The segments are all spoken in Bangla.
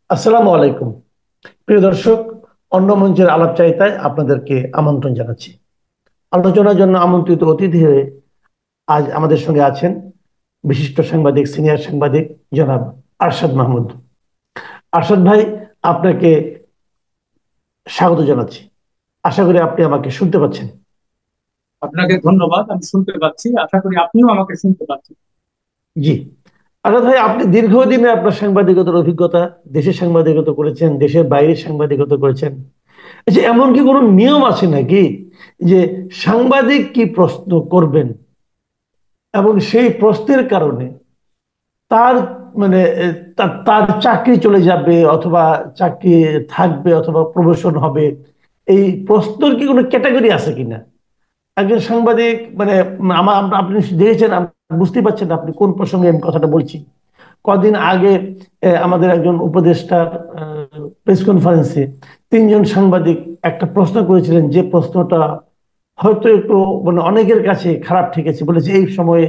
আসসালামু আলাইকুম। প্রিয় দর্শক, অন্য মঞ্চের আলাপচারিতায় আপনাদেরকে আমন্ত্রণ জানাচ্ছি। আলোচনার জন্য আমন্ত্রিত অতিথি হয়ে আজ আমাদের সঙ্গে আছেন বিশিষ্ট সাংবাদিক, সিনিয়র সাংবাদিক জনাব আরশাদ মাহমুদ। আরশাদ ভাই, আপনাকে স্বাগত জানাচ্ছি। আশা করি আপনি আমাকে শুনতে পাচ্ছেন। আপনাকে ধন্যবাদ। আমি শুনতে পাচ্ছি, আশা করি আপনিও আমাকে শুনতে পাচ্ছেন। জি। আরশাদ ভাই, আপনি দীর্ঘদিনে আপনার সাংবাদিকতার অভিজ্ঞতা, দেশের সাংবাদিকতা করেছেন, দেশের বাইরে সাংবাদিকতা করেছেন। আচ্ছা, এমন কি কোনো নিয়ম আছে নাকি যে সাংবাদিক কি প্রশ্ন করবেন এবং সেই প্রশ্নের কারণে তার মানে তার চাকরি চলে যাবে অথবা চাকরি থাকবে অথবা প্রমোশন হবে? এই প্রশ্নের কি কোনো ক্যাটাগরি আছে কিনা? একজন সাংবাদিক মানে আপনি দেখেছেন, বুঝতে পারছেন আপনি কোন প্রসঙ্গে আমি কথাটা বলছি। কদিন আগে আমাদের একজন উপদেষ্টার প্রেস কনফারেন্সে তিনজন সাংবাদিক একটা প্রশ্ন করেছিলেন, যে প্রশ্নটা হয়তো একটু মানে অনেকের কাছে খারাপ ঠেকেছে। বলেছে, এই সময়ে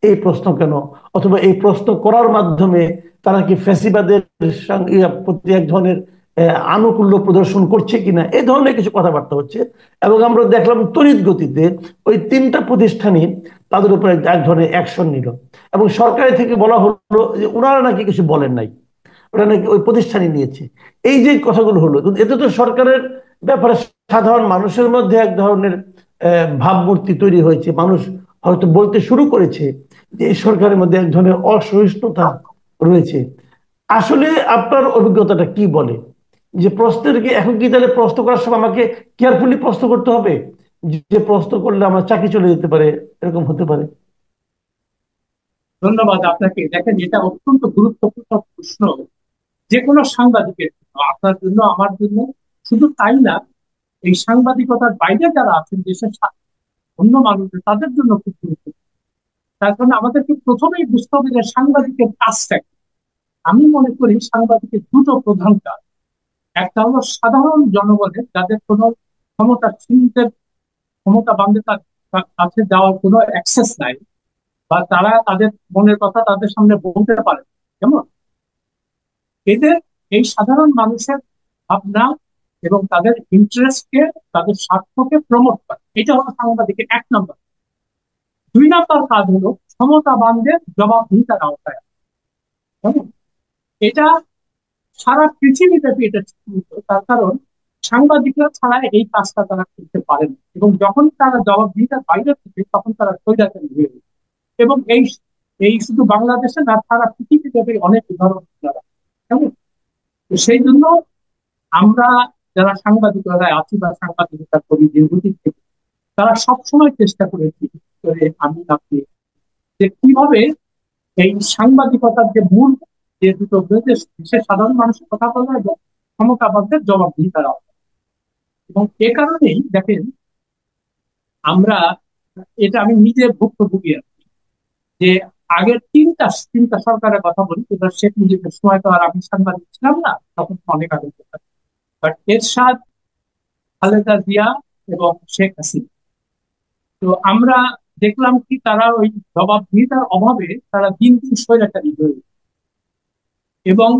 এই প্রশ্ন কেন, অথবা এই প্রশ্ন করার মাধ্যমে তারা কি ফ্যাসিবাদের প্রতি এক ধরনের আনুকূল্য প্রদর্শন করছে কিনা, এই ধরনের কিছু কথাবার্তা হচ্ছে। এবং আমরা দেখলাম তড়িৎ গতিতে ওই তিনটা প্রতিষ্ঠানই তাদের উপর এক ধরনের অ্যাকশন নিল, এবং সরকারি থেকে বলা হলো যে ওনারা নাকি কিছু বলেন নাই, ওটা নাকি ওই প্রতিষ্ঠানই নিয়েছে। এই যে কথাগুলো হলো, কিন্তু এতে তো সরকারের ব্যাপারে সাধারণ মানুষের মধ্যে এক ধরনের ভাবমূর্তি তৈরি হয়েছে। মানুষ হয়তো বলতে শুরু করেছে যে এই সরকারের মধ্যে এক ধরনের অসহিষ্ণুতা রয়েছে। আসলে আপনার অভিজ্ঞতাটা কি বলে যে প্রশ্নের কি এখন কি তাহলে প্রশ্ন করার সময় আমাকে কেয়ারফুলি প্রশ্ন করতে হবে, যে প্রশ্ন করলে আমার চাকরি চলে যেতে পারে, এরকম হতে পারে? ধন্যবাদ আপনাকে। দেখেন, এটা অত্যন্ত গুরুত্বপূর্ণ প্রশ্ন যে কোনো সাংবাদিকের জন্য, আপনার জন্য, আমার জন্য। শুধু তাই না, এই সাংবাদিকতার বাইরে যারা আছেন দেশের অন্য মানুষদের, তাদের জন্য খুব গুরুত্বপূর্ণ। তার কারণে আমাদেরকে প্রথমেই বুঝতে হবে যে সাংবাদিকের কাজটা কি। আমি মনে করি সাংবাদিকের দুটো প্রধান কাজ। একটা হলো সাধারণ জনগণের, যাদের কোনো ক্ষমতাসীনদের, ক্ষমতাবানদের কাছে যাওয়ার কোনো অ্যাক্সেস নাই, বা তারা তাদের মনের কথা তাদের সামনে বলতে পারে, যেমন এদের, এই সাধারণ মানুষের ভাবনা এবং তাদের ইন্টারেস্টকে, তাদের স্বার্থকে প্রমোট করে, এটা হলো সাংবাদিকের এক নম্বর। দুই নম্বর কাজ হলো ক্ষমতাবানদের জবাবদিহিতার আওতায় আনা। কেমন? এটা সারা পৃথিবীব্যাপী এটা চিহ্নিত। তার কারণ সাংবাদিকরা ছাড়া এই কাজটা তারা করতে পারে না, এবং যখন তারা জবাবদিহিতার বাইরে থাকে তখন তারা স্বৈরাচারী হয়ে যায়। এবং এই এই শুধু বাংলাদেশে না, সারা পৃথিবীতে অনেক উদাহরণ আছে। কেমন? তো সেই জন্য আমরা যারা সাংবাদিকরা আছি বা সাংবাদিকতা করি দীর্ঘদিন থেকে, তারা সবসময় চেষ্টা করেছি, করে আমি আপনি, যে কিভাবে এই সাংবাদিকতার যে মূল, যে দুটো দেশের সাধারণ মানুষের কথা বলা এবং ক্ষমতাবানদের জবাবদিহিতার আওতায়। এবং এ কারণেই দেখেন, আমরা, এটা আমি নিজে ভুক্তভোগী আছি, যে আগের তিনটা তিনটা সরকারের কথা বলি, এবার শেখ মুজিবের সময় তো আর আমি সাংবাদিক ছিলাম না, তখন তো অনেক আগে। বাট এরশাদ, খালেদা জিয়া এবং শেখ হাসিনা, তো আমরা দেখলাম কি তারা ওই জবাবদিহিতার অভাবে তারা দিন দিন স্বৈরাচারী হয়ে গেছে। এবং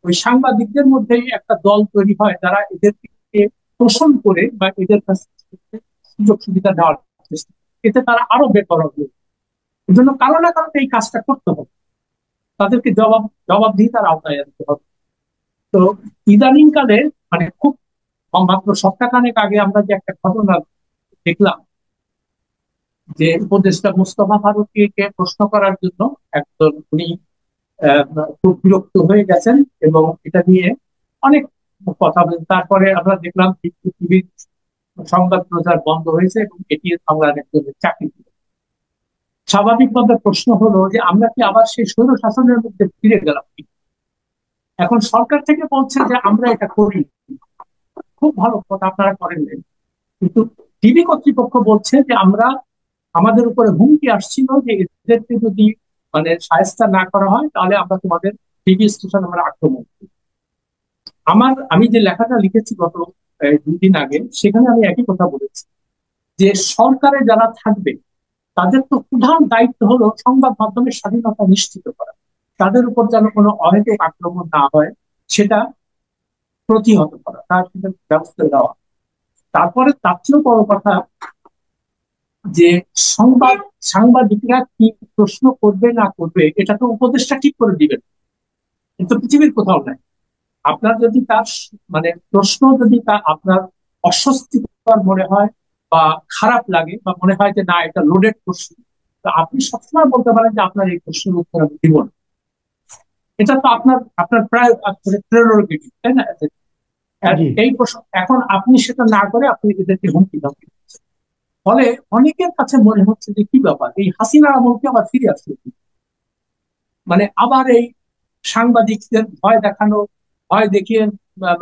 ওই সাংবাদিকদের মধ্যেই একটা দল তৈরি হয় যারা এদেরকে শোষণ করে বা এদের কাছ থেকে সুযোগ সুবিধা নেওয়ার চেষ্টা করে। এতে তারা আরো বেপরোয়া হয়ে যায়। এই জন্য কারো না কারো এই কাজটা করতে হবে, তাদেরকে জবাবদিহিতার আওতায় আনতে হবে। তো ইদানিং কালে, মানে খুব মাত্র সপ্তাহখানেক আগে আমরা যে একটা ঘটনা দেখলাম, যে উপদেষ্টা মুস্তফা ফারুকীকে প্রশ্ন করার জন্য একজন, উনি আহ, খুব বিরক্ত হয়ে গেছেন এবং এটা নিয়ে অনেক কথা বলেন। তারপরে আমরা দেখলাম টিভির সংবাদ প্রচার বন্ধ হয়েছে এবং এটি বাংলার একজনের চাকরি দিল। স্বাভাবিকভাবে প্রশ্ন হলো যে আমরা কি আবার সেই স্বৈর শাসনের মধ্যে ফিরে গেলাম কি? এখন সরকার থেকে বলছে যে আমরা এটা করি, খুব ভালো কথা, আপনারা করেন নাই। কিন্তু টিভি কর্তৃপক্ষ বলছে যে আমরা, আমাদের উপরে হুমকি আসছিল যে এদেরকে যদি মানে শায়েস্তা না করা হয় তাহলে আমরা তোমাদের টিভি স্টেশন আমরা আক্রমণ করি। আমি যে লেখাটা লিখেছি গত 2 দিন আগে, সেখানে আমি একই কথা বলেছি, যে সরকারে যারা থাকবে তাদের তো প্রধান দায়িত্ব হলো সংবাদ মাধ্যমের স্বাধীনতা নিশ্চিত করা, তাদের উপর যেন কোনো অহেতুক আক্রমণ না হয় সেটা প্রতিহত করা, তার সেটা ব্যবস্থা দেওয়া। তারপরে তার চেয়েও বড় কথা যে সংবাদ সাংবাদিকরা কি প্রশ্ন করবে না করবে এটা তো উপদেষ্টা ঠিক করে দিবেন, কিন্তু পৃথিবীর কোথাও নাই। আপনার যদি তার মানে প্রশ্ন যদি তা আপনার অস্বস্তিকর মনে হয় বা খারাপ লাগে বা মনে হয় যে না এটা লোডেড প্রশ্ন, তো আপনি সবসময় বলতে পারেন যে আপনার এই প্রশ্নের উত্তর আমি দিব না। এটা তো আপনার আপনার প্রায় প্রেরোগেটিভ, তাই না? আর জি এই প্রশ্ন এখন আপনি সেটা না করে আপনি এদেরকে হুমকি ধামকি দিচ্ছেন। ফলে অনেকের কাছে মনে হচ্ছে যে কি ব্যাপার, এই হাসিনা আমলকে আবার ফিরে আসছে, মানে আবার এই সাংবাদিকদের ভয় দেখানো, ভয় দেখিয়ে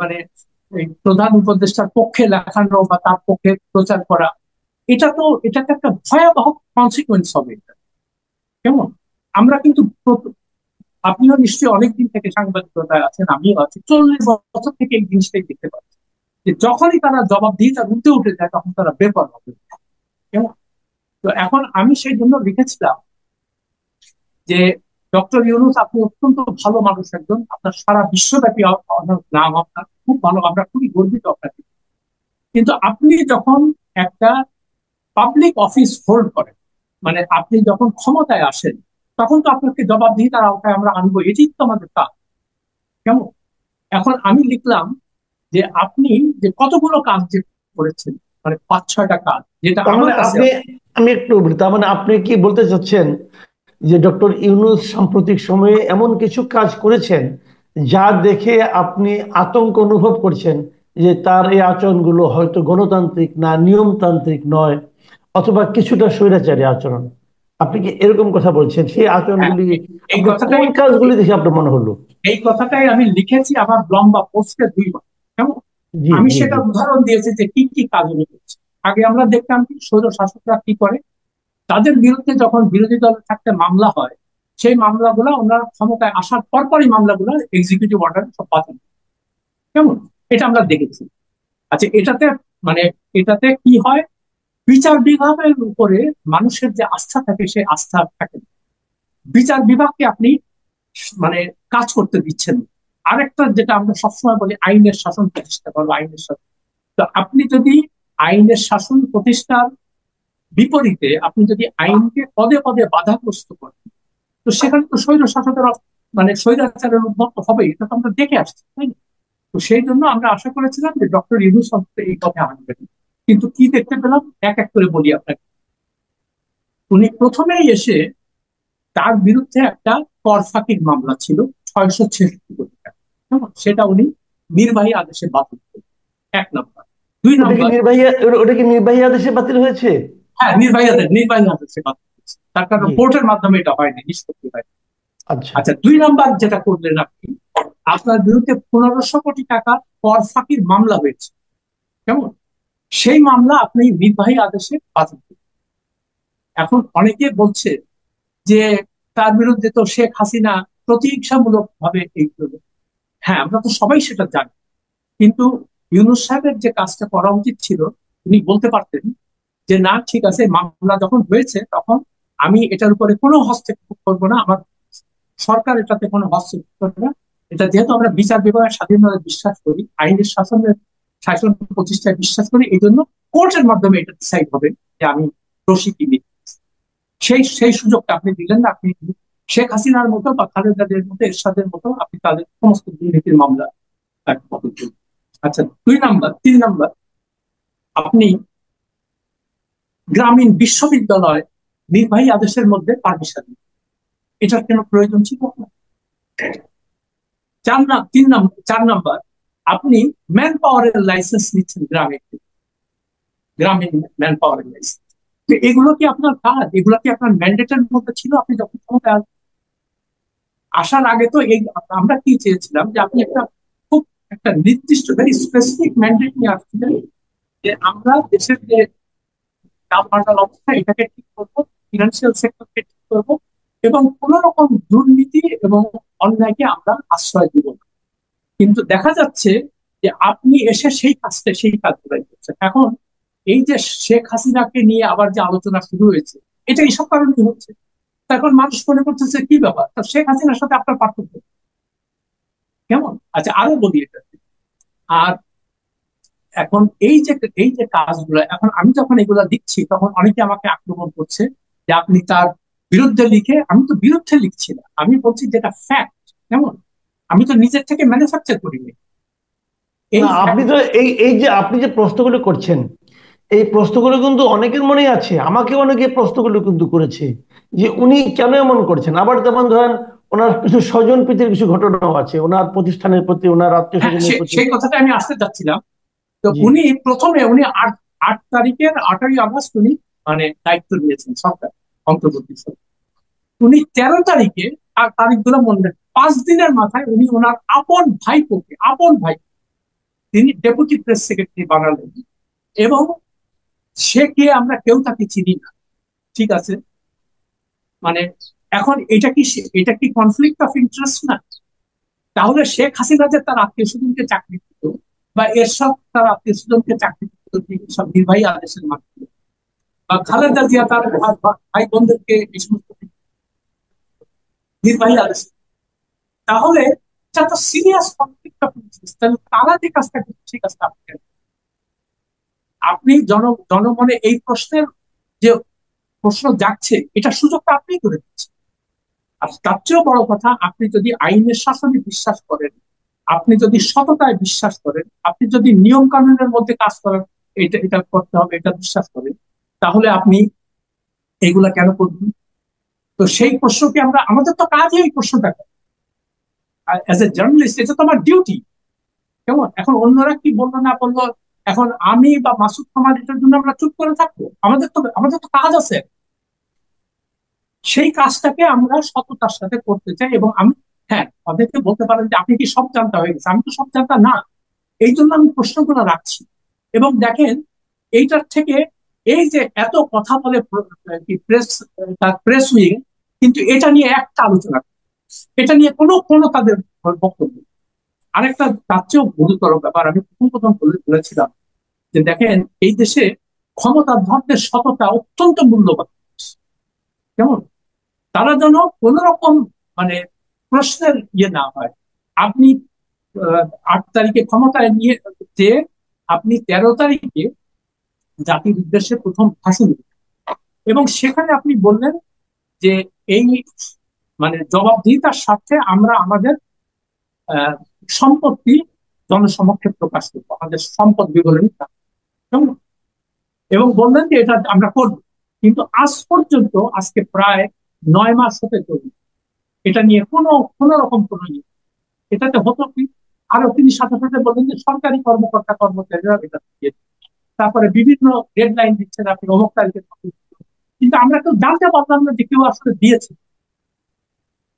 মানে এই প্রধান উপদেষ্টার পক্ষে লেখানো বা তার পক্ষে প্রচার করা, এটাতে একটা ভয়াবহ কনসিকুয়েন্স হবে এটা। কেমন? আমরা কিন্তু আপনিও নিশ্চয়ই অনেকদিন থেকে সাংবাদিকতায় আছেন, আমিও আছি, 40 বছর থেকে এই জিনিসটাই দেখতে পাচ্ছি যে যখনই তারা জবাবদিহিতার উঠে উঠে যায় তখন তারা বেপরোয়া হবে। কেমন? তো এখন আমি সেই জন্য লিখেছিলাম যে ডক্টর ইউনূস আপনি অত্যন্ত ভালো মানুষ একজন, আপনার সারা বিশ্বব্যাপী নাম, আপনার খুব ভালো, আমরা খুবই গর্বিত আপনাকে। কিন্তু আপনি যখন একটা পাবলিক অফিস হোল্ড করেন, মানে আপনি যখন ক্ষমতায় আসেন, তখন তো আপনাকে জবাবদিহিতার আওতায় আমরা আনবো, এটি তো আমাদের কাজ। কেমন? এখন আমি লিখলাম যে আপনি যে কতগুলো কাজ যে করেছেন, মানে 5-6টা কাজ যেটা তার আমার মানে কাছে আপনি, আমি একটু বলি, তার মানে আপনি কি বলতে চাচ্ছেন যে ডক্টর ইউনূস সাম্প্রতিক সময়ে এমন কিছু কাজ করেছেন যা দেখে আপনি আতঙ্ক অনুভব করছেন যে তার এই আচরণগুলো হয়তো গণতান্ত্রিক না, নিয়মতান্ত্রিক নয়, অথবা কিছুটা স্বৈরাচারী আচরণ? আপনি কি এরকম কথা বলছেন? সেই হ্যাঁ, আচরণগুলি এই আপনার কোন কথাটাই কাজগুলি দেখে আপনার মনে হলো? এই কথাটাই আমি লিখেছি আমার লম্বা পোস্টে 2 বার। কেমন? জি আমি জি সেটা জি। উদাহরণ দিয়েছি যে কি কি কাজ উনি করছে। আগে আমরা দেখতাম কি স্বৈর শাসকরা কি করে, তাদের বিরুদ্ধে যখন বিরোধী দল থাকতে মামলা হয়, সেই মামলাগুলো ওনারা ক্ষমতায় আসার পরপরই মামলাগুলো এক্সিকিউটিভ অর্ডার সব বাতিল। কেমন? এটা আমরা দেখেছি। আচ্ছা, মানে এটাতে কি হয়, বিচার বিভাগের উপরে মানুষের যে আস্থা থাকে সেই আস্থা থাকে না। বিচার বিভাগকে আপনি মানে কাজ করতে দিচ্ছেন না। আরেকটা যেটা আমরা সবসময় বলি, আইনের শাসন প্রতিষ্ঠা করবো, আইনের শাসন। তো আপনি যদি আইনের শাসন প্রতিষ্ঠার বিপরীতে আপনি যদি আইনকে পদে পদে বাধাগ্রস্ত করেন, তো সেখানে তো স্বৈর শাসকের মানে স্বৈরাচারের উদ্ভব হবে, এটা তো আমরা দেখে আসছি, তাই না? তো সেই জন্য আমরা আশা করেছিলাম যে ডক্টর ইউনূস অন্তত এই কথা আনবেন। কিন্তু কি দেখতে পেলাম, এক এক করে বলি আপনাকে। উনি প্রথমেই এসে তার বিরুদ্ধে একটা কর ফাঁকির মামলা ছিল 666 কোটি টাকা। কেমন? সেটা উনি নির্বাহী আদেশে বাতিল করলেন, 1 নম্বর। দুই ওটা কি নম্বর, নির্বাহী, ওটা কি নির্বাহী আদেশে বাতিল হয়েছে? হ্যাঁ, নির্বাহী আদেশে বাতিল করেছে, তার কারণ জি। কোর্টের মাধ্যমে এটা হয়নি, নিষ্পত্তি হয়নি। আচ্ছা। আচ্ছা, 2 নম্বর যেটা করলেন আপনি, আপনার বিরুদ্ধে 1500 কোটি টাকা কর ফাঁকির মামলা হয়েছে। কেমন? সেই মামলা আপনি নির্বাহী আদেশে বাতিল করলেন। এখন অনেকে বলছে যে তার বিরুদ্ধে তো শেখ হাসিনা প্রতিহিংসামূলক ভাবে এই করবে। হ্যাঁ, আমরা তো সবাই সেটা জানি, কিন্তু ইউনূস সাহেবের যে কাজটা করা উচিত ছিল, উনি বলতে পারতেন যে না ঠিক আছে, মামলা যখন হয়েছে তখন আমি এটার উপরে কোনো হস্তক্ষেপ করবো না, আমার সরকার এটাতে কোনো হস্তক্ষেপ করবে না। এটা যেহেতু আমরা বিচার বিভাগের স্বাধীনতায় বিশ্বাস করি, আইনের শাসন প্রতিষ্ঠায় বিশ্বাস করি, এই জন্য কোর্টের মাধ্যমে এটা ডিসাইড হবে যে আমি দোষী কি নির্দোষ। সেই সেই সুযোগটা আপনি দিলেন না। আপনি শেখ হাসিনার মতো বা খালেদাদের মতো, এরশাদের মতো আপনি তাদের সমস্ত দুর্নীতির মামলা তাকে বাতিল করলেন। আচ্ছা, 2 নম্বর। 3 নম্বর, আপনি গ্রামীণ বিশ্ববিদ্যালয় নির্বাহী আদেশের মধ্যে পারমিশন দিন, এটার কেন প্রয়োজন ছিল না? 4 নম্বর, আপনি ম্যান পাওয়ারের লাইসেন্স নিচ্ছেন গ্রামে, গ্রামীণ ম্যান পাওয়ারের লাইসেন্স। এগুলো কি আপনার কাজ? এগুলো কি আপনার ম্যান্ডেটের মধ্যে ছিল আপনি যখন ক্ষমতায় আসার আগে? তো এই আমরা কি চেয়েছিলাম যে আপনি খুব একটা নির্দিষ্ট ভেরি স্পেসিফিক ম্যান্ডেট নিয়ে আসছিলেন যে আমরা দেশের যে দাম অবস্থা এটাকে ঠিক করবো, ফিনান্সিয়াল সেক্টরকে ঠিক করবো, এবং কোন রকম দুর্নীতি এবং অন্যায়কে আমরা আশ্রয় দিব না। কিন্তু দেখা যাচ্ছে যে আপনি এসে সেই কাজগুলাই করছেন এখন। এই যে শেখ হাসিনাকে নিয়ে আবার যে আলোচনা শুরু হয়েছে, এটা এইসব কারণে হচ্ছে। তখন মানুষ মনে করতেছে কি ব্যাপার, তো শেখ হাসিনার সাথে আপনার পার্থক্য কেমন? আচ্ছা, আরো বলি এটা, আর এখন এই যে কাজগুলো, এখন আমি যখন এগুলা লিখছি তখন অনেকে আমাকে আক্রমণ করছে যে আপনি তার বিরুদ্ধে লিখে, আমি তো বিরুদ্ধে লিখছি না, আমি বলছি যেটা ফ্যাক্ট। কেমন, আমি তো নিজের থেকে ম্যানুফ্যাকচার করিনি না, এই আপনি ফ্যাক্ট। তো এই এই যে আপনি যে প্রশ্নগুলো করছেন, এই প্রশ্নগুলো কিন্তু অনেকের মনেই আছে, আমাকে অনেকে এই প্রশ্নগুলো কিন্তু করেছে যে উনি কেন এমন করছেন। আবার যেমন ধরেন, ওনার কিছু স্বজন প্রীতির কিছু ঘটনাও আছে, ওনার প্রতিষ্ঠানের প্রতি, ওনার আত্মীয় হ্যাঁ, স্বজনের প্রতি। সেই কথাটা আমি আসতে চাচ্ছিলাম। তো জি। উনি প্রথমে উনি আট আট তারিখের 8ই আগস্ট উনি মানে দায়িত্ব নিয়েছেন সরকার, অন্তর্বর্তী সরকার। উনি 13 তারিখে, আর তারিখগুলো মনে রাখেন, 5 দিনের মাথায় উনি ওনার আপন ভাই তিনি ডেপুটি প্রেস সেক্রেটারি বানালেন। এবং সে কে আমরা কেউ তাকে চিনি না, ঠিক আছে? মানে এখন এটা কি কনফ্লিক্ট অফ ইন্টারেস্ট না? তাহলে শেখ হাসিনা যে তার আত্মীয় স্বজনকে চাকরি দিত, বা এরশাদ তার আত্মীয় স্বজনকে চাকরি দিত সব নির্বাহী আদেশের মাধ্যমে, বা খালেদা জিয়া তার ভাই বোনদেরকে এই সমস্ত নির্বাহী আদেশ, তাহলে এটা তো সিরিয়াস কনফ্লিক্ট অফ ইন্টারেস্ট। তাহলে তারা যে কাজটা করছে সেই কাজটা আপনি কেন? আপনি জনমনে এই প্রশ্নের যে প্রশ্ন জাগছে, এটা সুযোগটা আপনি করে দিচ্ছেন। আর তার চেয়েও বড় কথা, আপনি যদি আইনের শাসনে বিশ্বাস করেন, আপনি যদি সততায় বিশ্বাস করেন, আপনি যদি নিয়ম কানুনের মধ্যে কাজ করেন, এটা এটা করতে হবে এটা বিশ্বাস করেন, তাহলে আপনি এইগুলা কেন করবেন? তো সেই প্রশ্নকে আমরা, আমাদের তো কাজই এই প্রশ্নটা করা। অ্যাজ এ জার্নালিস্ট এটা তো আমার ডিউটি। কেমন, এখন অন্যরা কি বললো না বললো, এখন আমি বা মাসুদ সমাজ এটার জন্য আমরা চুপ করে থাকবো? আমাদের তো কাজ আছে। সেই কাজটাকে আমরা সততার সাথে করতে চাই। এবং আমি, হ্যাঁ, অনেকে বলতে পারেন যে আপনি কি সব জানতা হয়ে গেছে, আমি তো সব জানতা না। এই জন্য আমি প্রশ্নগুলো রাখছি। এবং দেখেন, এইটার থেকে, এই যে এত কথা বলে প্রেস, তার প্রেস উইং, কিন্তু এটা নিয়ে একটা আলোচনা করে। এটা নিয়ে কোনো তাদের বক্তব্য নেই। আরেকটা তার চেয়েও গুরুতর ব্যাপার আমি প্রথম প্রথম বলেছিলাম, যে দেখেন, এই দেশে ক্ষমতাধরদের সততা অত্যন্ত মূল্যবান। কেমন, তারা যেন কোন রকম মানে প্রশ্নের ইয়ে না হয়। আপনি 8 তারিখে ক্ষমতায় নিয়ে যে, আপনি 13 তারিখে জাতির উদ্দেশ্যে প্রথম ভাষণ দিলেন, এবং সেখানে আপনি বললেন যে এই মানে জবাবদিহিতার স্বার্থে আমরা আমাদের আহ, সম্পত্তি জনসমক্ষে প্রকাশ করবো, আমাদের সম্পদ বিবরণী। কেমন? এবং বললেন যে এটা আমরা করবো। কিন্তু আজ পর্যন্ত, আজকে প্রায় 9 মাস হতে চলবে, এটা নিয়ে কোনো রকম কোনো ইয়ে, এটাতে হতো কি? আরো তিনি সাথে সাথে বললেন যে সরকারি কর্মকর্তা কর্মচারীরা এটা দিয়ে দিন। তারপরে বিভিন্ন ডেডলাইন দিচ্ছেন, আপনি অমুক তারিখে চাকরি দিন। কিন্তু আমরা কেউ জানতে পারলাম না যে কেউ আসলে দিয়েছে।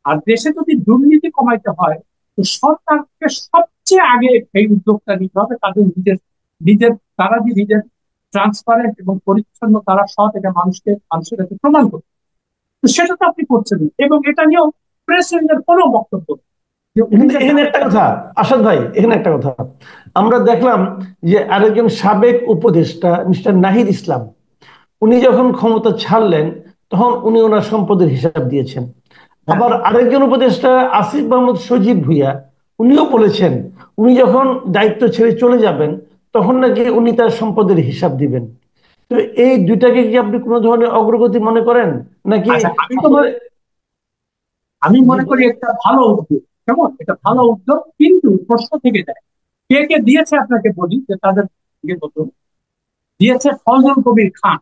আর দেশে যদি দুর্নীতি কমাইতে হয়, তো সরকারকে সবচেয়ে আগে এই উদ্যোগটা নিতে হবে, তাদের নিজের নিজের তারা যে নিজের ট্রান্সপারেন্ট এবং পরিচ্ছন্ন, তারা সৎ, এটা মানুষের কাছে প্রমাণ করবে। তো সেটা তো আপনি করছেন না। এবং এটা নিয়েও প্রেসিডেন্টের কোনো বক্তব্য নেই, যে উনি এখানে যে এখানে একটা কথা, আসাদ ভাই, এখানে একটা কথা। আমরা দেখলাম যে আরেকজন সাবেক উপদেষ্টা মিস্টার নাহিদ ইসলাম, উনি যখন ক্ষমতা ছাড়লেন, তখন উনি ওনার সম্পদের হিসাব দিয়েছেন। হ্যাঁ, আবার আরেকজন উপদেষ্টা আসিফ মাহমুদ সজীব ভুইয়া, উনিও বলেছেন উনি যখন দায়িত্ব ছেড়ে চলে যাবেন, তখন নাকি উনি তার সম্পদের হিসাব দিবেন। তো এই দুইটাকে কি আপনি কোনো ধরনের অগ্রগতি মনে করেন, নাকি আচ্ছা, আসলে? আমি জি মনে করি বলেন। একটা ভালো উদ্যোগ। কেমন, এটা ভালো উদ্যোগ, কিন্তু প্রশ্ন থেকে যায়, কে কে দিয়েছে আপনাকে বলি যে তাদের ইয়ে মতো দিয়েছে। ফজল কবির খান,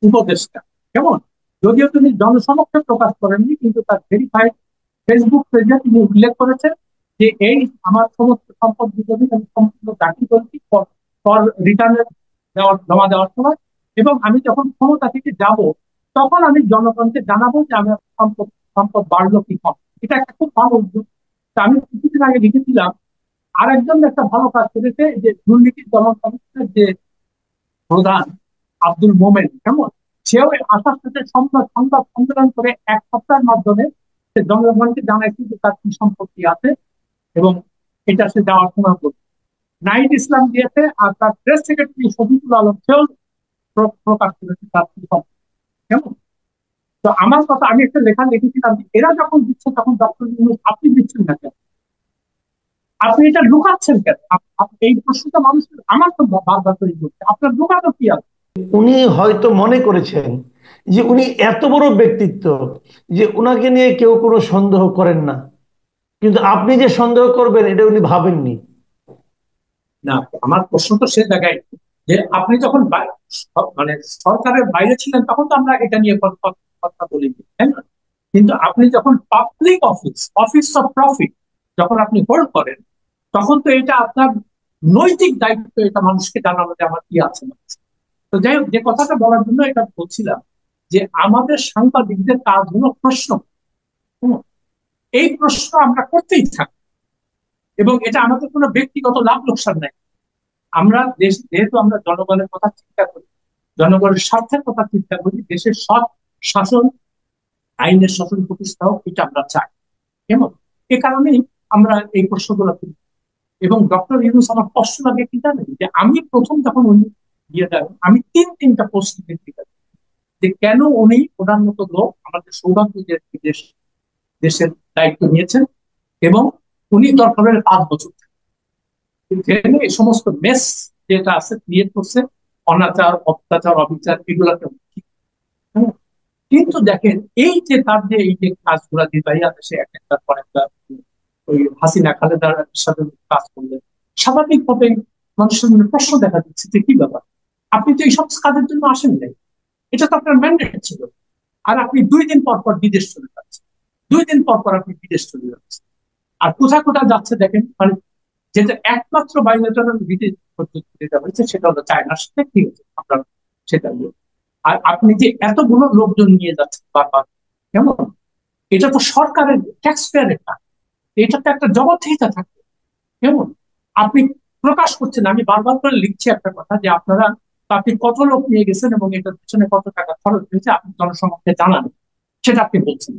উপদেষ্টা। কেমন, যদিও তিনি জনসমক্ষে প্রকাশ করেননি, কিন্তু তার ভেরিফাইড ফেসবুক পেজে তিনি উল্লেখ করেছেন যে এই আমার সমস্ত সম্পদ বিতরণী আমি সম্পূর্ণ দাখিল করেছি ফর রিটার্নের জমা দেওয়ার সময়। এবং আমি যখন ক্ষমতা থেকে যাব, তখন আমি জনগণকে জানাবো যে আমার সম্পদ সম্পদ বাড়লো কি কম। এটা একটা খুব ভালো উদ্যোগ। তা আমি কিছুদিন আগে লিখেছিলাম, আরেকজন একটা ভালো কাজ করেছে, যে দুর্নীতি দমন কমিশনের যে প্রধান আব্দুল মোমেন, কেমন, সেও আসার সাথে সংবাদ সংবাদ সম্মেলন করে 1 সপ্তাহের মাধ্যমে সে জনগণকে জানাইছে যে তার কি সম্পত্তি আছে, এবং এটা সে যাওয়ার সময় করবে। নাহিদ ইসলাম দিয়েছে, আর তার প্রেস সেক্রেটারি শফিকুল আলম সেও প্রকাশ করেছে তার কি সম্পত্তি। কেমন, তো আমার কথা, আমি একটা লেখা লিখেছিলাম যে এরা যখন দিচ্ছে তখন ডক্টর ইউনূস আপনি দিচ্ছেন না কেন? আপনি এটা লুকাচ্ছেন কেন? এই প্রশ্নটা মানুষের, আমার তো বারবার তৈরি করছে, আপনার লুকানো কি আছে? উনি হয়তো মনে করেছেন যে উনি এত বড় ব্যক্তিত্ব যে উনাকে নিয়ে কেউ কোনো সন্দেহ করেন না, কিন্তু আপনি যে সন্দেহ করবেন এটা উনি ভাবেননি। না, আমার প্রশ্ন তো সে জায়গায় যে আপনি যখন মানে সরকারের বাইরে ছিলেন তখন তো আমরা এটা নিয়ে কথা বলিনি, তাই না? কিন্তু আপনি যখন public office, office of profit যখন আপনি হোল্ড করেন, তখন তো এটা আপনার নৈতিক দায়িত্ব, এটা মানুষকে জানানো যে আমার কি আছে না আছে। তো যাই হোক, যে কথাটা বলার জন্য এটা বলছিলাম যে আমাদের সাংবাদিকদের কাজ হলো প্রশ্ন। হুম, এই প্রশ্ন আমরা করতেই থাকি, এবং এটা আমাদের কোনো ব্যক্তিগত লাভ লোকসান নাই। আমরা দেশ, যেহেতু আমরা জনগণের কথা চিন্তা করি, জনগণের স্বার্থের কথা চিন্তা করি, দেশের সৎ শাসন, আইনের শাসন প্রতিষ্ঠা হোক, এটা আমরা চাই। কেমন? এ কারণেই আমরা এই প্রশ্নগুলো করি। এবং ডক্টর ইউনূস, আমার কষ্ট লাগে কি জানেন, যে আমি প্রথম যখন উনি দিয়ে দেন, আমি তিনটা পোস্ট লিখেছি যে কেন উনি ওনার মতো লোক আমাদের সৌভাগ্য যে দেশের দায়িত্ব নিয়েছেন, এবং উনি দরকার হলে 5 বছর জেলে এই সমস্ত মেস যেটা আছে ক্রিয়েট করছে, অনাচার, অত্যাচার, অবিচার, এগুলাকে। হুম। কিন্তু দেখেন, এই যে তার যে এই যে কাজগুলা দিবাইয়া দেশে একটার পর একটা, ওই হাসিনা খালেদার সাথে কাজ করলেন, স্বাভাবিকভাবে মানুষের মনে প্রশ্ন দেখা দিচ্ছে যে কি ব্যাপার, আপনি তো এইসব কাজের জন্য আসেন নাই, এটা তো আপনার ম্যান্ডেট ছিল। আর আপনি 2 দিন পর পর বিদেশ চলে যাচ্ছেন, 2 দিন পর পর আপনি বিদেশ চলে যাচ্ছেন। আর কোথায় কোথায় যাচ্ছে দেখেন, মানে যেটা একমাত্র বায়োলেটারাল বিদেশ পদ্ধতি যেটা হয়েছে সেটা হলো চায়নার সাথে, ঠিক আছে, আপনার সেটা নিয়ে। আর আপনি যে এতগুলো লোকজন নিয়ে যাচ্ছেন বারবার, কেমন? এটা তো সরকারের, ট্যাক্স পেয়ারের টাকা, এটা তো একটা জবাবদিহিতা থাকবে। কেমন? আপনি প্রকাশ করছেন, আমি বারবার করে লিখছি একটা কথা, যে আপনারা, আপনি কত লোক নিয়ে গেছেন এবং এটার পিছনে কত টাকা খরচ হয়েছে আপনি জনসমক্ষে জানান, সেটা আপনি বলছেন।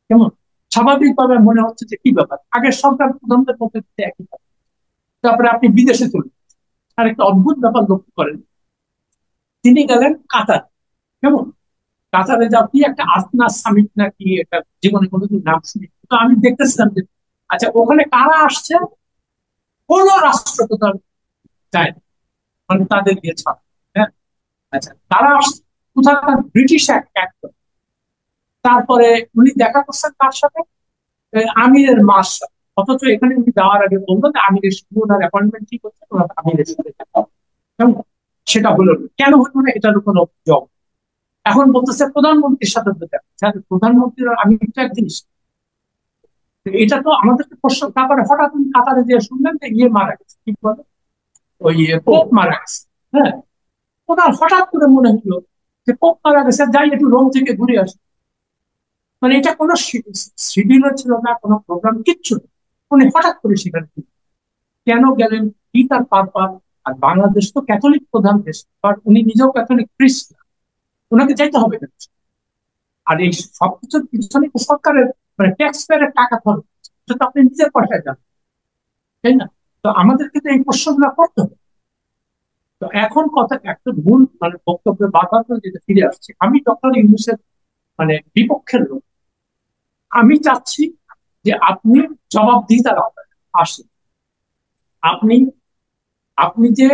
কেমন? স্বাভাবিকভাবে মনে হচ্ছে যে কি ব্যাপার, আগের সরকার প্রধানদের মধ্যে একই কথা। তারপরে আপনি বিদেশে চলে যান। আর একটা অদ্ভুত ব্যাপার লক্ষ্য করেন, তিনি গেলেন কাতার। কেমন? কাতারে যা কি একটা আসনা সামিট নাকি, এটা জীবনে কোনোদিন নাম শুনি, তো আমি দেখতেছিলাম যে আচ্ছা ওখানে কারা আসছে, কোন রাষ্ট্রপ্রধান যায় না, মানে তাদের ইয়ে ছাড়া। হ্যাঁ, আচ্ছা তারা আসছে কোথাকার ব্রিটিশ অ্যাক্টর। তারপরে উনি দেখা করছেন তার সাথে, আমিরের মার সাথে। অথচ এখানে উনি যাওয়ার আগে বললো যে আমিরের সঙ্গে ওনার অ্যাপয়েন্টমেন্ট ঠিক হচ্ছে, ওনার আমিরের সাথে দেখা হবে। কেমন? সেটা হলো না। কেন হলো না, এটার কোনো জব। এখন বলতেছে প্রধানমন্ত্রীর সাথে তো দেখা, প্রধানমন্ত্রীর আমি তো এক জিনিস, এটা তো আমাদেরকে প্রশ্ন। তারপরে হঠাৎ উনি কাতারে যে শুনলেন যে ইয়ে মারা গেছে, কি বলে, ওই পোপ মারা গেছে। হ্যাঁ, ওনার হঠাৎ করে মনে হলো যে পোপ মারা গেছে, যাই একটু রোম থেকে ঘুরে আসে। মানে এটা কোনো শিডিউল ছিল না, কোনো প্রোগ্রাম, কিচ্ছু না। উনি হঠাৎ করে সেখানে কেন গেলেন, কি তার পারপাস? আর বাংলাদেশ তো ক্যাথলিক প্রধান দেশ, বাট উনি নিজেও ক্যাথলিক খ্রিস্ট, ওনাকে যাইতে হবে না। আর এই সবকিছুর পিছনে তো সরকারের, মানে ট্যাক্স পেয়ারের টাকা খরচ, সেটা তো আপনি নিজের পয়সায় যান, তাই না? তো আমাদেরকে তো এই প্রশ্নগুলো করতে হবে। তো এখন কথা একটা ভুল, মানে বক্তব্যে বারবার করে যেটা ফিরে আসছে, আমি ডক্টর ইউনূসের মানে বিপক্ষের লোক। আমি চাচ্ছি যে আপনি জবাবদিহিতার আওতায় আসেন। আপনি, আপনি যে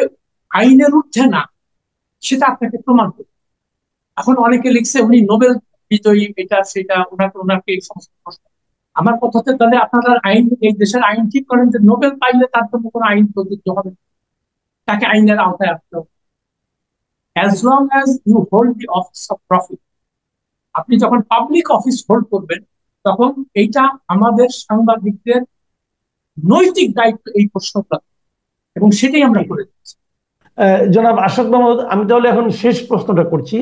আইনের ঊর্ধ্বে না, সেটা আপনাকে প্রমাণ করতে। এখন অনেকে লিখছে উনি নোবেল বিজয়ী, এটা সেটা, ওনাকে ওনাকে এই সমস্ত প্রশ্ন। আমার কথা হচ্ছে, তাহলে আপনারা আইন, এই দেশের আইন ঠিক করেন যে নোবেল পাইলে তার জন্য কোনো আইন প্রযোজ্য হবে না, তাকে আইনের আওতায় আসতে হবে। As long as you hold the office of profit, আপনি যখন পাবলিক অফিস হোল্ড করবেন, তখন এইটা আমাদের সাংবাদিকদের নৈতিক দায়িত্ব এই প্রশ্নটা, এবং সেটাই আমরা করে দিচ্ছি। জনাব আশরাফ মাহমুদ, আমি তাহলে এখন শেষ প্রশ্নটা করছি।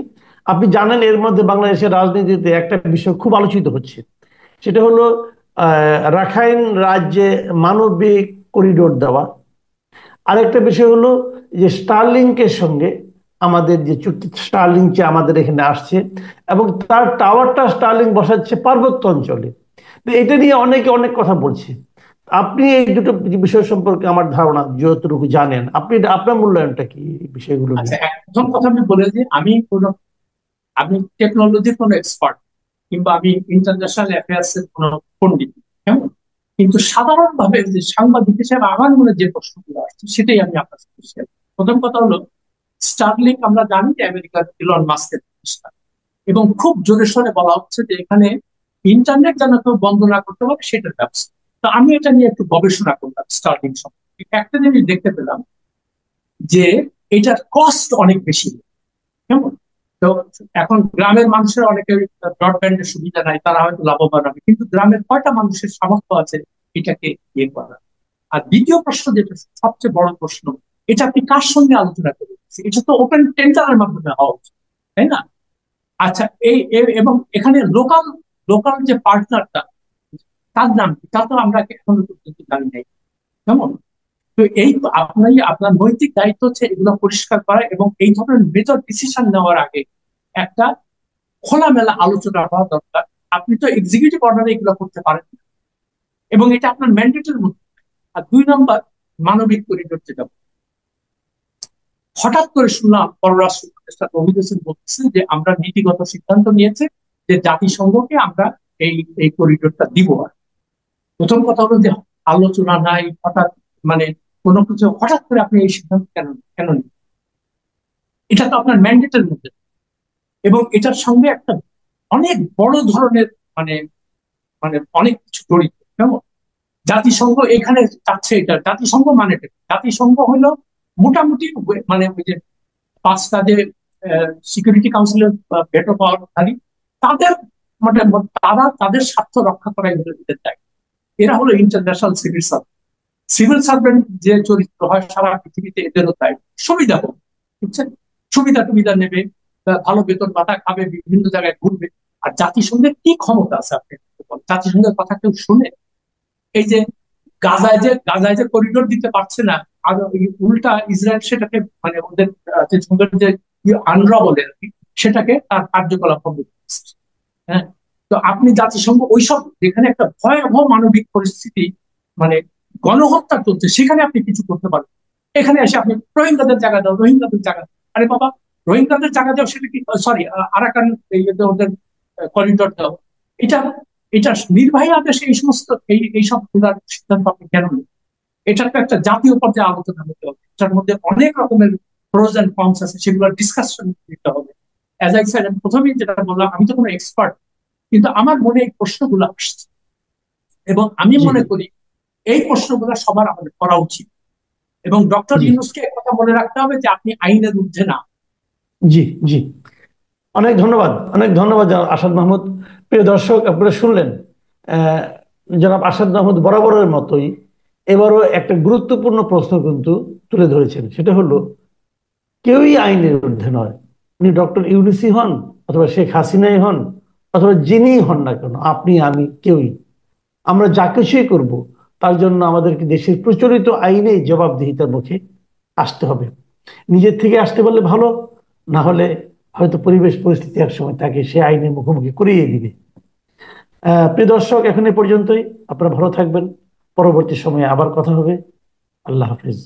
আপনি জানেন এর মধ্যে বাংলাদেশের রাজনীতিতে একটা বিষয় খুব আলোচিত হচ্ছে, সেটা হলো রাখাইন রাজ্যে মানবিক করিডোর দেওয়া। আরেকটা বিষয় হলো যে স্টারলিংকের সঙ্গে আমাদের যে চুক্তি, স্টারলিং যে আমাদের এখানে আসছে এবং তার টাওয়ারটা স্টারলিং বসাচ্ছে পার্বত্য অঞ্চলে। তো এটা নিয়ে অনেকে অনেক কথা বলছে। আপনি এই দুটো বিষয় সম্পর্কে, আমার ধারণা যতটুকু জানেন আপনি, আপনার মূল্যায়নটা কি এই বিষয়গুলো আচ্ছা, নিয়ে? প্রথম কথা আমি বলে যে আমি কোনো, আমি টেকনোলজির কোনো এক্সপার্ট, কিংবা আমি ইন্টারন্যাশনাল অ্যাফেয়ার্স এর কোনো পণ্ডিত। কেমন? কিন্তু সাধারণভাবে যে সাংবাদিক হিসেবে আমার মনে যে প্রশ্নগুলো আসছে সেটাই আমি আপনার সাথে শেয়ার করি। প্রথম কথা হলো, স্টারলিংক আমরা জানি যে আমেরিকার ইলন মাস্কের প্রতিষ্ঠান, এবং খুব জোরে সোরে বলা হচ্ছে যে এখানে ইন্টারনেট যেন কেউ বন্ধ না করতে পারে সেটার ব্যবস্থা। তো আমি এটা নিয়ে একটু গবেষণা করলাম স্টারলিংক সম্পর্কে। একটা জিনিস দেখতে পেলাম যে এটার কস্ট অনেক বেশি। কেমন? তো এখন গ্রামের মানুষের অনেকের ব্রডব্যান্ডের সুবিধা নাই, তারা হয়তো লাভবান হবে, কিন্তু গ্রামের কয়টা মানুষের সামর্থ্য আছে এটাকে ইয়ে করা? আর দ্বিতীয় প্রশ্ন, যেটা সবচেয়ে বড় প্রশ্ন, এটা আপনি কার সঙ্গে আলোচনা করবেন? এটা তো ওপেন টেন্ডারের মাধ্যমে হওয়া উচিত, তাই না? আচ্ছা, এবং এখানে লোকাল লোকাল যে পার্টনারটা, তার নাম কি, তা তো আমরা এখনো পর্যন্ত জানি নাই। কেমন? তো এই তো আপনার নৈতিক দায়িত্ব হচ্ছে এগুলো পরিষ্কার করা, এবং এই ধরনের মেজর ডিসিশন নেওয়ার আগে একটা খোলামেলা আলোচনা হওয়া দরকার। আপনি তো এক্সিকিউটিভ অর্ডারে এগুলো করতে পারেন না, এবং এটা আপনার ম্যান্ডেটের মধ্যে। আর 2 নম্বর, মানবিক করিডোর যেটা, হঠাৎ করে শুনলাম পররাষ্ট্র উপদেষ্টা তৌহিদ হোসেন বলছে যে আমরা নীতিগত সিদ্ধান্ত নিয়েছে যে জাতিসংঘকে আমরা এই এই করিডোরটা দিব। আর প্রথম কথা হলো যে আলোচনা নাই, হঠাৎ মানে কোনো কিছু হঠাৎ করে আপনি এই সিদ্ধান্ত কেন কেন নিন? এটা তো আপনার ম্যান্ডেটের মধ্যে, এবং এটার সঙ্গে একটা অনেক বড় ধরনের মানে মানে অনেক কিছু জড়িত। কেমন? জাতিসংঘ এখানে চাচ্ছে এটা, জাতিসংঘ মানে জাতিসংঘ হলো মোটামুটি মানে ওই যে 5টা যে সিকিউরিটি কাউন্সিলের ভেটো পাওয়ারধারী, তাদের মানে তারা তাদের স্বার্থ রক্ষা করা এদের দায়িত্ব। এরা হলো international civil servant. Civil servant যে চরিত্র হয় সারা পৃথিবীতে, এদেরও তাই সুবিধা হোক, বুঝছেন? সুবিধা টুবিধা নেবে, ভালো বেতন ভাতা খাবে, বিভিন্ন জায়গায় ঘুরবে। আর জাতিসংঘের কি ক্ষমতা আছে আপনি জাতিসংঘের কথা কেউ শুনে? এই যে গাজায় যে করিডোর দিতে পারছে না, আর ওই উল্টা ইসরায়েল সেটাকে মানে ওদের যে সঙ্গের যে আনরা বলে আর কি, সেটাকে তার কার্যকলাপ বন্ধ করছে। হ্যাঁ, তো আপনি জাতিসংঘ ওইসব যেখানে একটা ভয়াবহ মানবিক পরিস্থিতি, মানে গণহত্যা চলছে, সেখানে আপনি কিছু করতে পারেন? এখানে এসে আপনি রোহিঙ্গাদের জায়গা দাও, রোহিঙ্গাদের জায়গা দাও। আরে বাবা, রোহিঙ্গাদের জায়গা দাও সেটা কি, সরি, আরাকান এই যে ওদের করিডোর দাও, এটা এটা নির্বাহী আদেশে এই সমস্ত এইসব সিদ্ধান্ত আপনি কেন নেন? এটার তো একটা জাতীয় পর্যায়ে আলোচনা হতে হবে, এটার মধ্যে অনেক রকমের প্রোজ এন্ড কনস আছে, সেগুলো ডিসকাশন দিতে হবে। অ্যাজ আই সেড, আমি প্রথমেই যেটা বললাম, আমি তো কোনো এক্সপার্ট, কিন্তু আমার মনে এই প্রশ্নগুলো আসছে, এবং আমি জি মনে করি এই প্রশ্নগুলো সবার আমাদের করা উচিত। এবং ডক্টর জি ইউনূসকে কথা মনে রাখতে হবে যে আপনি আইনের ঊর্ধ্বে না। জি জি, অনেক ধন্যবাদ, অনেক ধন্যবাদ জনাব আসাদ মাহমুদ। প্রিয় দর্শক, আপনারা শুনলেন আহ, জনাব আসাদ মাহমুদ বরাবরের মতোই এবারও একটা গুরুত্বপূর্ণ প্রশ্ন কিন্তু তুলে ধরেছেন। সেটা হলো, কেউই আইনের ঊর্ধ্বে নয়। উনি ডক্টর ইউনূসই হন, অথবা শেখ হাসিনাই হন, অথবা যিনিই হন না কেন, আপনি আমি কেউই, আমরা যা কিছুই করব তার জন্য আমাদেরকে দেশের প্রচলিত আইনে জবাবদিহিতার মুখে আসতে হবে। নিজের থেকে আসতে পারলে ভালো, না হলে হয়তো পরিবেশ পরিস্থিতি একসময় তাকে সে আইনের মুখোমুখি করিয়ে দিবে। প্রিয় দর্শক, এখন এ পর্যন্তই। আপনারা ভালো থাকবেন, পরবর্তী সময়ে আবার কথা হবে। আল্লাহ হাফিজ।